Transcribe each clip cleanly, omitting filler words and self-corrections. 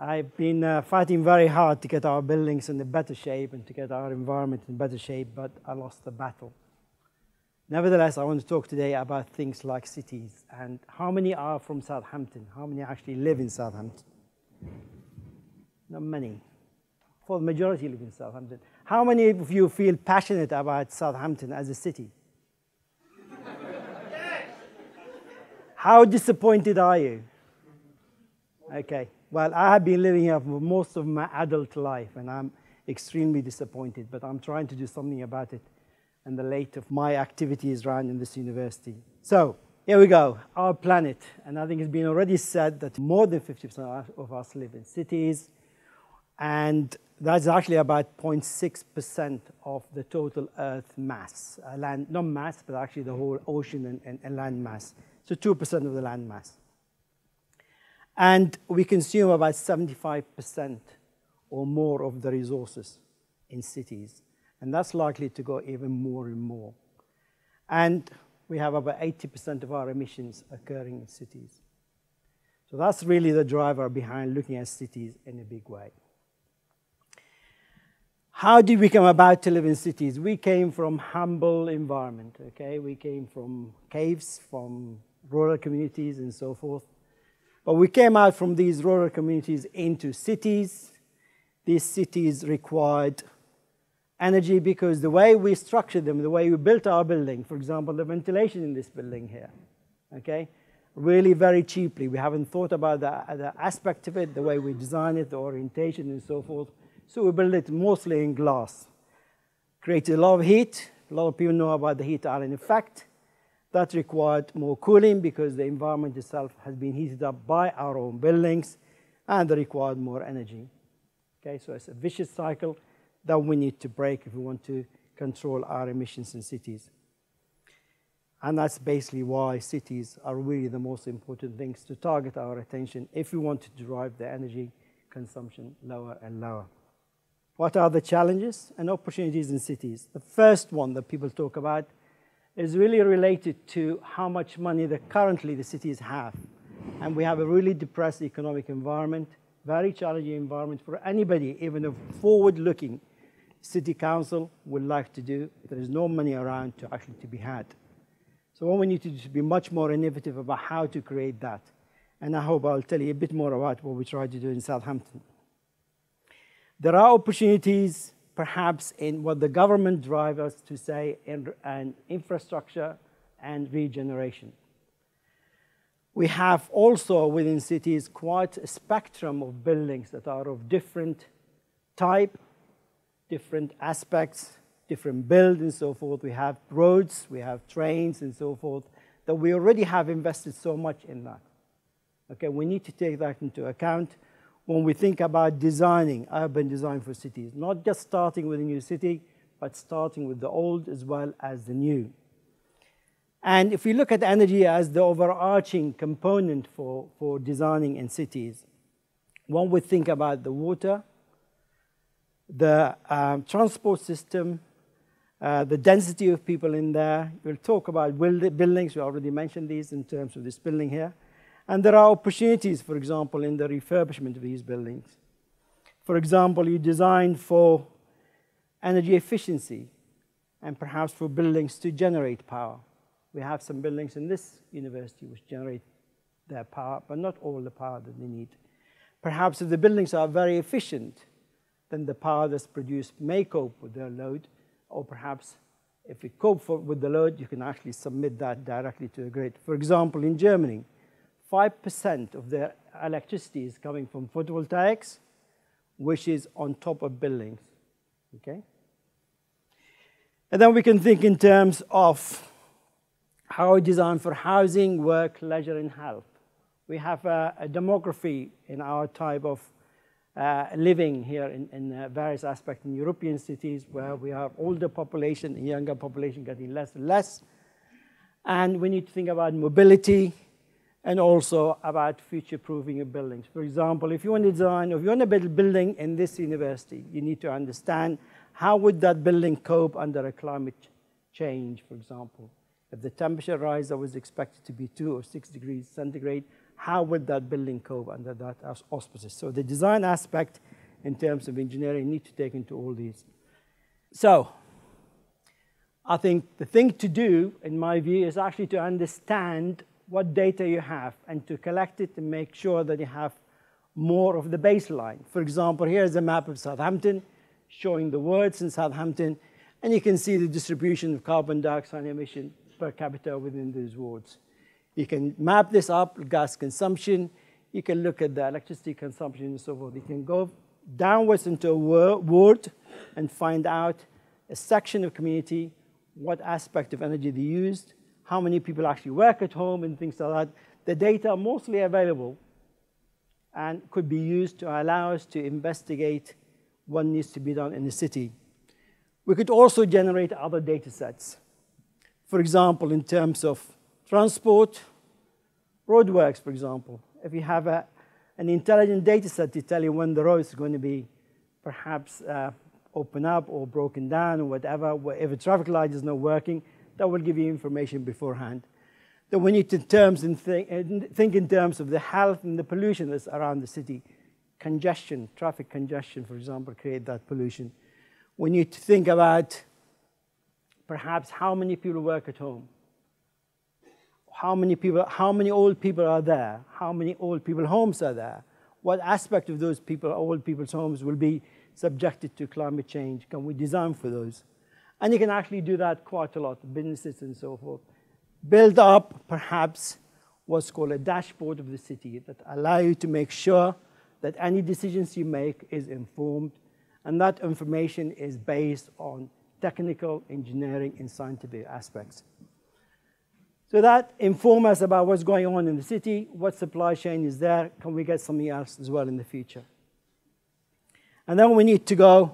I've been fighting very hard to get our buildings in a better shape and to get our environment in better shape, but I lost the battle. Nevertheless, I want to talk today about things like cities and how many are from Southampton, how many actually live in Southampton. Not many. For the majority live in Southampton. How many of you feel passionate about Southampton as a city? How disappointed are you? Okay. Well, I have been living here for most of my adult life, and I'm extremely disappointed, but I'm trying to do something about it in the light of my activities around in this university. So, here we go, our planet. And I think it's been already said that more than 50% of us live in cities, and that's actually about 0.6% of the total Earth mass. Land, not mass, but actually the whole ocean and land mass. So 2% of the land mass. And we consume about 75% or more of the resources in cities. And that's likely to go even more and more. And we have about 80% of our emissions occurring in cities. So that's really the driver behind looking at cities in a big way. How did we come about to live in cities? We came from humble environment, okay? We came from caves, from rural communities and so forth. But we came out from these rural communities into cities. These cities required energy because the way we structured them, the way we built our building, for example, the ventilation in this building here, okay, really very cheaply. We haven't thought about the aspect of it, the way we design it, the orientation and so forth. So we built it mostly in glass. Created a lot of heat. A lot of people know about the heat island effect. That required more cooling because the environment itself has been heated up by our own buildings, and they required more energy. Okay, so it's a vicious cycle that we need to break if we want to control our emissions in cities. And that's basically why cities are really the most important things to target our attention if we want to drive the energy consumption lower and lower. What are the challenges and opportunities in cities? The first one that people talk about is really related to how much money that currently the cities have. And we have a really depressed economic environment, very challenging environment for anybody, even a forward-looking city council would like to do. There is no money around to actually to be had. So what we need to do is be much more innovative about how to create that. And I hope I'll tell you a bit more about what we try to do in Southampton. There are opportunities perhaps in what the government drives us to say in infrastructure and regeneration. We have also within cities quite a spectrum of buildings that are of different type, different aspects, different build and so forth. We have roads, we have trains and so forth, that we already have invested so much in that. Okay, we need to take that into account when we think about designing, urban design for cities, not just starting with a new city, but starting with the old as well as the new. And if we look at energy as the overarching component for designing in cities, one would think about the water, the transport system, the density of people in there. We'll talk about buildings. We already mentioned these in terms of this building here. And there are opportunities, for example, in the refurbishment of these buildings. For example, you design for energy efficiency and perhaps for buildings to generate power. We have some buildings in this university which generate their power, but not all the power that they need. Perhaps if the buildings are very efficient, then the power that's produced may cope with their load, or perhaps if it copes with the load, you can actually submit that directly to the grid. For example, in Germany, 5% of their electricity is coming from photovoltaics, which is on top of buildings, okay? And then we can think in terms of how we design for housing, work, leisure, and health. We have a demography in our type of living here in various aspects in European cities where we have older population and younger population getting less and less. And we need to think about mobility, and also about future-proofing of buildings. For example, if you want to design, or if you want to build a building in this university, you need to understand how would that building cope under a climate change, for example. If the temperature rise that was expected to be 2 or 6 degrees centigrade, how would that building cope under that auspices? So the design aspect in terms of engineering need to take into all these. So I think the thing to do, in my view, is actually to understand what data you have and to collect it and make sure that you have more of the baseline. For example, here's a map of Southampton showing the wards in Southampton, and you can see the distribution of carbon dioxide emission per capita within these wards. You can map this up, gas consumption. You can look at the electricity consumption and so forth. You can go downwards into a ward and find out a section of community, what aspect of energy they used, how many people actually work at home and things like that. The data are mostly available and could be used to allow us to investigate what needs to be done in the city. We could also generate other data sets. For example, in terms of transport, roadworks, for example. If you have an intelligent data set to tell you when the road is going to be perhaps open up or broken down or whatever, if a traffic light is not working, that will give you information beforehand. Then we need to think in terms of the health and the pollution that's around the city. Congestion, traffic congestion, for example, create that pollution. We need to think about perhaps how many people work at home. How many old people are there? How many old people homes are there? What aspect of those people, old people's homes, will be subjected to climate change? Can we design for those? And you can actually do that quite a lot, businesses and so forth. Build up, perhaps, what's called a dashboard of the city that allow you to make sure that any decisions you make is informed, and that information is based on technical, engineering, and scientific aspects. So that informs us about what's going on in the city, what supply chain is there, can we get something else as well in the future. And then we need to go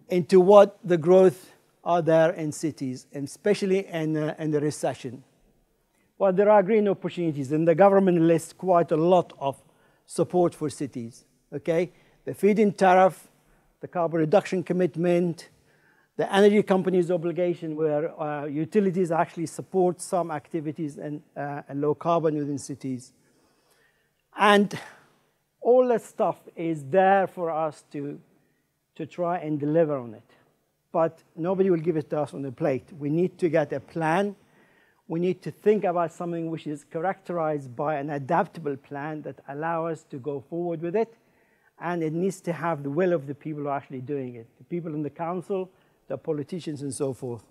into what the growth are there in cities, and especially in the recession. Well, there are green opportunities, and the government lists quite a lot of support for cities, okay? The feed-in tariff, the carbon reduction commitment, the energy companies' obligation where utilities actually support some activities and low carbon within cities. And all that stuff is there for us to try and deliver on it. But nobody will give it to us on the plate. We need to get a plan. We need to think about something which is characterized by an adaptable plan that allows us to go forward with it. And it needs to have the will of the people who are actually doing it, the people in the council, the politicians and so forth,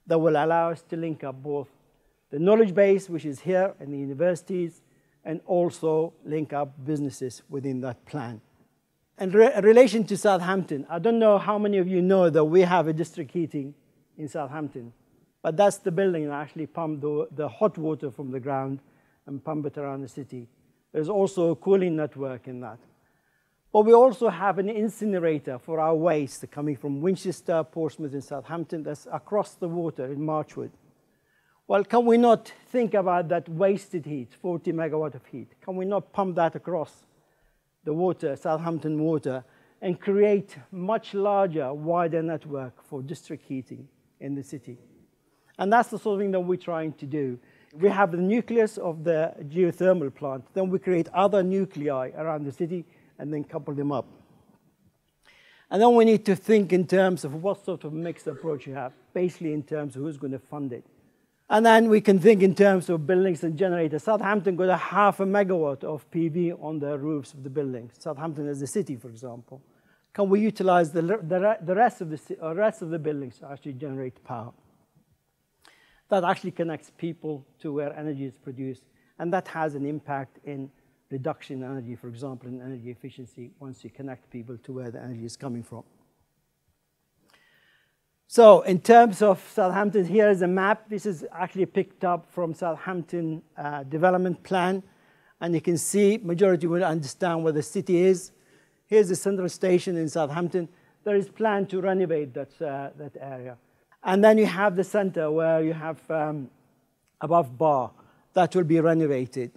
that will allow us to link up both the knowledge base, which is here in the universities, and also link up businesses within that plan. In relation to Southampton, I don't know how many of you know that we have a district heating in Southampton, but that's the building that actually pump the hot water from the ground and pump it around the city. There's also a cooling network in that. But we also have an incinerator for our waste coming from Winchester, Portsmouth, and Southampton that's across the water in Marchwood. Well, can we not think about that wasted heat, 40 megawatt of heat? Can we not pump that across the water, Southampton water, and create much larger, wider network for district heating in the city? And that's the sort of thing that we're trying to do. We have the nucleus of the geothermal plant. Then we create other nuclei around the city and then couple them up. And then we need to think in terms of what sort of mixed approach you have, basically in terms of who's going to fund it. And then we can think in terms of buildings and generators. Southampton got 0.5 megawatt of PV on the roofs of the buildings. Southampton as a city, for example. Can we utilize the rest of the buildings to actually generate power? That actually connects people to where energy is produced, and that has an impact in reduction in energy, for example, in energy efficiency, once you connect people to where the energy is coming from. So in terms of Southampton, here is a map. This is actually picked up from Southampton development plan. And you can see majority will understand where the city is. Here's the central station in Southampton. There is plan to renovate that area. And then you have the center where you have above bar. That will be renovated.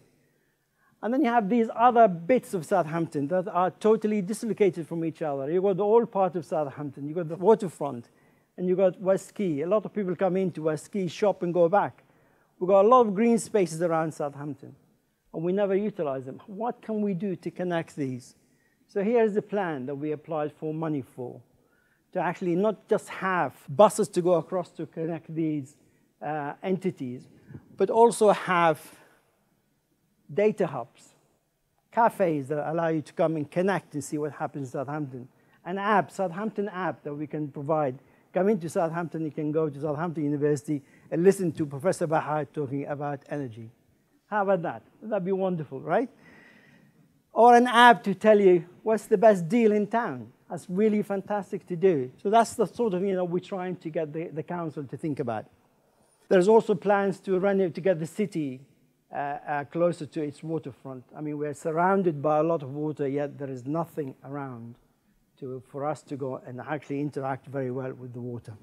And then you have these other bits of Southampton that are totally dislocated from each other. You've got the old part of Southampton. You've got the waterfront. And you've got West Quay. A lot of people come into West Quay, shop, and go back. We've got a lot of green spaces around Southampton. and we never utilize them. What can we do to connect these? So here's the plan that we applied for money for, to actually not just have buses to go across to connect these entities, but also have data hubs, cafes that allow you to come and connect and see what happens in Southampton. An app, Southampton app that we can provide. Come into Southampton, you can go to Southampton University and listen to Professor Bahaj talking about energy. How about that? That'd be wonderful, right? Or an app to tell you what's the best deal in town. That's really fantastic to do. So that's the sort of, we're trying to get the council to think about. There's also plans to get the city closer to its waterfront. I mean, we're surrounded by a lot of water, yet there is nothing around for us to go and actually interact very well with the water.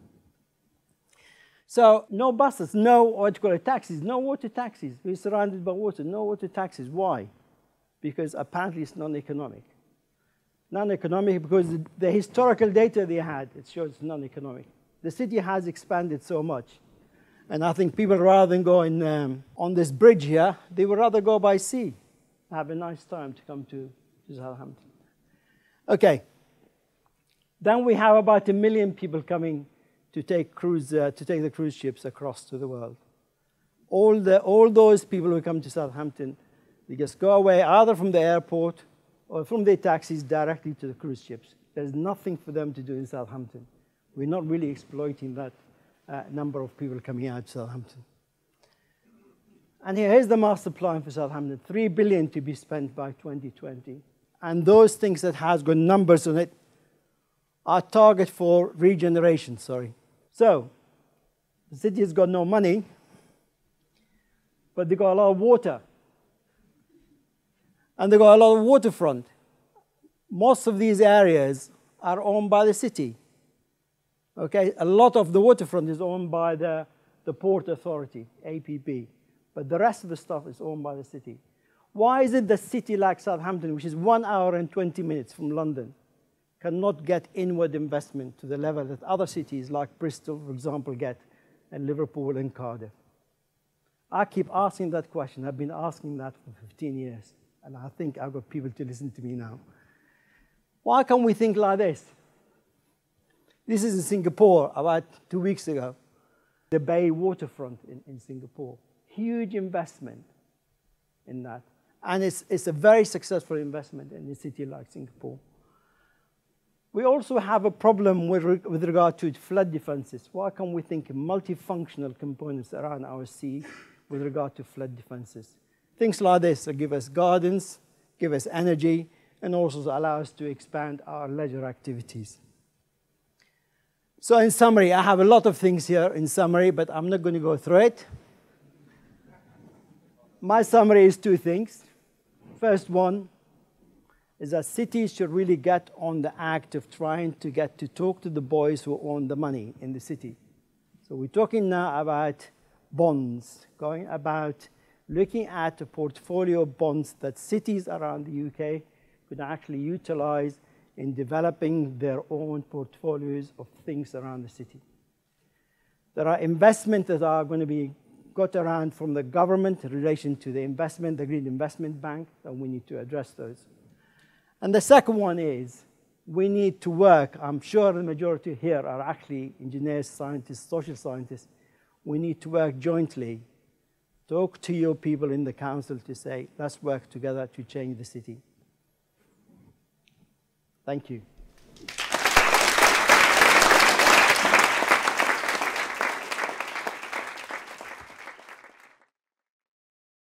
So no buses, no what you call it, taxis, no water taxis. We're surrounded by water, no water taxis. Why? Because apparently it's non-economic. Non-economic because the historical data they had, it shows it's non-economic. The city has expanded so much. And I think people, rather than going on this bridge here, they would rather go by sea. Have a nice time to come to Southampton. Okay. Then we have about 1 million people coming to take the cruise ships across to the world. All those people who come to Southampton, they just go away either from the airport or from their taxis directly to the cruise ships. There's nothing for them to do in Southampton. We're not really exploiting that number of people coming out to Southampton. And here's the master plan for Southampton, 3 billion to be spent by 2020. And those things that has got numbers on it are target for regeneration, So, the city has got no money, but they got a lot of water. And they got a lot of waterfront. Most of these areas are owned by the city. Okay, a lot of the waterfront is owned by the Port Authority, APP. But the rest of the stuff is owned by the city. Why is it the city like Southampton, which is 1 hour and 20 minutes from London, cannot get inward investment to the level that other cities like Bristol, for example, get, and Liverpool and Cardiff? I keep asking that question. I've been asking that for 15 years. And I think I've got people to listen to me now. Why can't we think like this? This is in Singapore about 2 weeks ago. The Bay waterfront in Singapore. Huge investment in that. And it's a very successful investment in a city like Singapore. We also have a problem with regard to flood defenses. Why can't we think of multifunctional components around our sea with regard to flood defenses? Things like this that give us gardens, give us energy, and also allow us to expand our leisure activities. So in summary, I have a lot of things here in summary, but I'm not going to go through it. My summary is 2 things. First one is that cities should really get on the act of trying to get to talk to the boys who own the money in the city. So we're talking now about bonds, going about looking at a portfolio of bonds that cities around the UK could actually utilize in developing their own portfolios of things around the city. There are investments that are going to be got around from the government in relation to the investment, the Green Investment Bank, and we need to address those. And the second one is we need to work. I'm sure the majority here are actually engineers, scientists, social scientists. We need to work jointly. Talk to your people in the council to say, let's work together to change the city. Thank you.